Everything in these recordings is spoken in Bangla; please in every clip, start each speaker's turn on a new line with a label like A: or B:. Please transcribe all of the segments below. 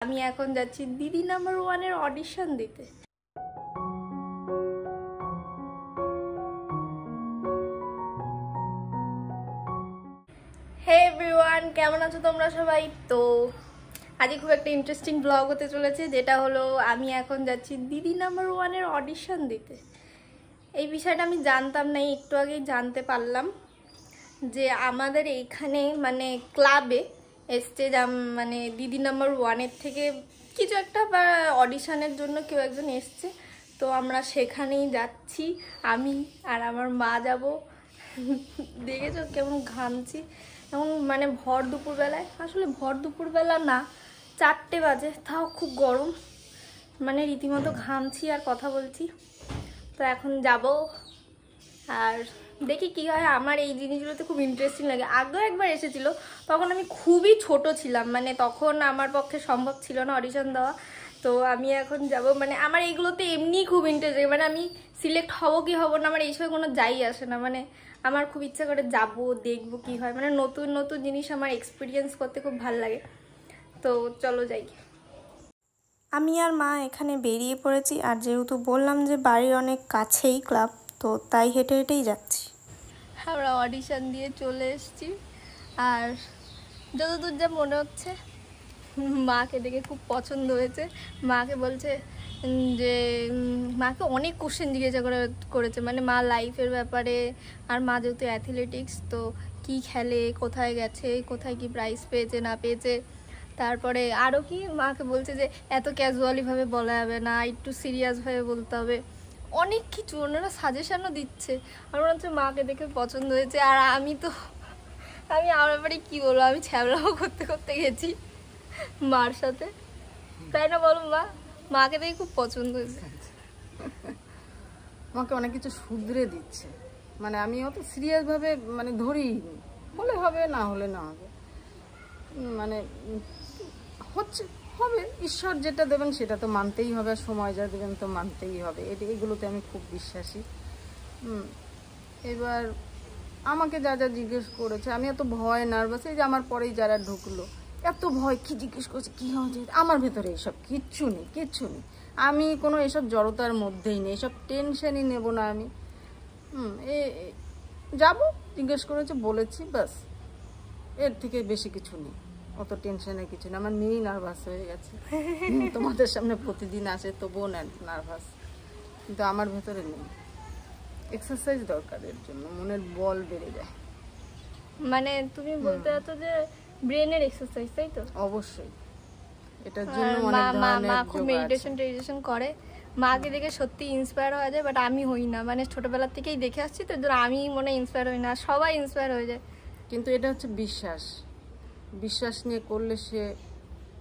A: আমি এখন যাচ্ছি দিদি নাম্বার 1 এর অডিশন দিতে। হে এভরিওয়ান, কেমন আছো তোমরা সবাই? তো আজকে খুব একটা ইন্টারেস্টিং ব্লগ হতে চলেছে, যেটা হলো আমি এখন যাচ্ছি দিদি নাম্বার 1 এর অডিশন দিতে। এই বিষয়টা আমি জানতাম না, একটু আগেই জানতে পারলাম যে আমাদের এইখানে মানে ক্লাবে স্টেজ মানে দিদি নাম্বার 1 এর থেকে কিছু একটা বা অডিশনের জন্য কেউ একজন এসছে। তো আমরা সেখানেই যাচ্ছি, আমি আর আমার মা যাব। দেখেছো কেমন ঘামছি এখন, মানে ভর দুপুরবেলায়, আসলে ভর দুপুরবেলা না, 4টে বাজে, তাও খুব গরম, মানে রীতিমতো ঘামছি আর কথা বলছি। তো এখন যাব আর দেখি কি হয়। আমার এই জিনিসগুলোতে খুব ইন্টারেস্টিং লাগে। আগেও একবার এসেছিল, তখন আমি খুবই ছোট ছিলাম, মানে তখন আমার পক্ষে সম্ভব ছিল না অডিশন দেওয়া। তো আমি এখন যাব, মানে আমার এইগুলোতে এমনিই খুব ইন্টারেস্ট লাগে, মানে আমি সিলেক্ট হব কি হব না আমার এইসব কোনো যাই আসে না, মানে আমার খুব ইচ্ছা করে যাব, দেখবো কি হয়, মানে নতুন নতুন জিনিস আমার এক্সপিরিয়েন্স করতে খুব ভালো লাগে। তো চলো যাই। আমি আর মা এখানে বেরিয়ে পড়েছি, আর যেহেতু বললাম যে বাড়ির অনেক কাছেই ক্লাব, তো তাই হেঁটে হেঁটেই যাচ্ছি। আমরা অডিশন দিয়ে চলে এসেছি, আর যতদূর যা মনে হচ্ছে মাকে দেখে খুব পছন্দ হয়েছে। মাকে বলছে যে মাকে অনেক কোশ্চেন জিজ্ঞাসা করেছে, মানে মা লাইফের ব্যাপারে, আর মা যেহেতু অ্যাথলেটিক্স, তো কি খেলে, কোথায় গেছে, কোথায় কি প্রাইজ পেয়েছে না পেয়েছে, তারপরে আরও কি মাকে বলছে যে এত ক্যাজুয়ালিভাবে বলা যাবে না, একটু সিরিয়াসভাবে বলতে হবে, অনেক কিছু ওনারা সাজেশনও দিচ্ছে। আমার মনে হচ্ছে মাকে দেখে পছন্দ হয়েছে। আর আমি আমার ব্যাপারে কী বলবো, আমি ছ্যাবলাও করতে করতে গেছি মার সাথে, তাই না বলো মা? মাকে দেখে খুব পছন্দ হয়েছে।
B: আমাকে অনেক কিছু শুধরে দিচ্ছে, মানে আমি অত সিরিয়াসভাবে মানে ধরি, হলে হবে না হলে না হবে, মানে হচ্ছে হবে, ঈশ্বর যেটা দেবেন সেটা তো মানতেই হবে, সময় যা দেবেন তো মানতেই হবে, এগুলোতে আমি খুব বিশ্বাসী। এবার আমাকে যা যা জিজ্ঞেস করেছে, আমি এত ভয় নার্ভাস, এই যে আমার পরেই যারা ঢুকলো এত ভয়, কি জিজ্ঞেস করছে, কী হচ্ছে, আমার ভেতরে এসব কিচ্ছু নেই, কিচ্ছু নেই। আমি কোনো এসব জড়তার মধ্যেই নেই, এসব টেনশনই নেব না আমি। যাবো, জিজ্ঞেস করেছে, বলেছি, ব্যাস, এর থেকে বেশি কিছু নেই, অত টেনশনের কিছু না। আমার মেয়েই নার্ভাস হয়ে গেছে, তোমাদের সামনে প্রতিদিন আসে তবুও নার্ভাস, কিন্তু আমার ভেতরে নেই। এক্সারসাইজ দরকার এর জন্য, মনের বল বেড়ে যায়।
A: মানে তুমি বলতে চাচ্ছো যে ব্রেনের এক্সারসাইজ, তাই তো?
B: অবশ্যই, এটার জন্য অনেক ধরনের
A: মা খুব মেডিটেশন করে, মাকে দেখে সত্যি ইন্সপায়ার হয়ে যায়, বাট আমি হই না, মানে ছোটবেলা থেকেই দেখে আসছি, তো আমি মনে ইন্সপায়ার হই না, সবাই ইন্সপায়ার হয়ে যায়।
B: কিন্তু এটা হচ্ছে বিশ্বাস, বিশ্বাস নিয়ে করলে সে,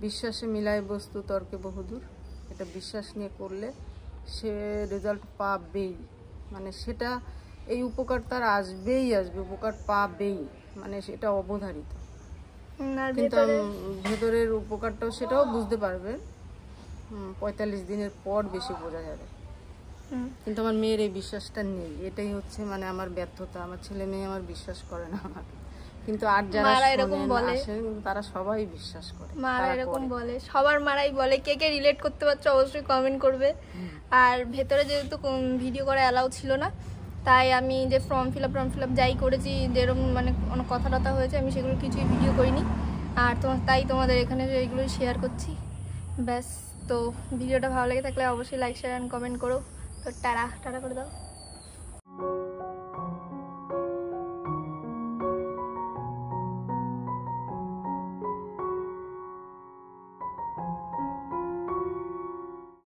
B: বিশ্বাসে মিলায় বস্তু তর্কে বহুদূর, এটা বিশ্বাস নিয়ে করলে সে রেজাল্ট পাবেই, মানে সেটা এই উপকার তার আসবেই, উপকার পাবেই, মানে সেটা অবধারিত। কিন্তু ভেতরের উপকারটাও সেটাও বুঝতে পারবে 45 দিনের পর বেশি বোঝা যাবে। কিন্তু আমার মেয়ের এই বিশ্বাসটা নেই, এটাই হচ্ছে মানে আমার ব্যর্থতা। আমার ছেলে মেয়ে আমার বিশ্বাস করে না আমাকে, কিন্তু আর যারা এরকম বলে তারা সবাই বিশ্বাস করে।
A: মারা এরকম বলে, সবার মারাই বলে। কে কে রিলেট করতে পারছো অবশ্যই কমেন্ট করবে। আর ভেতরে যেহেতু ভিডিও করা অ্যালাউ ছিল না, তাই আমি যে ফর্ম ফিল আপ যাই করেছি, যেরকম মানে অনেক কথা টথা হয়েছে, আমি সেগুলো কিছুই ভিডিও করিনি। আর তাই তোমাদের এখানে এইগুলো শেয়ার করছি, ব্যাস। তো ভিডিওটা ভালো লেগে থাকলে অবশ্যই লাইক, শেয়ার অ্যান্ড কমেন্ট করো। তো টাটা করে দাও।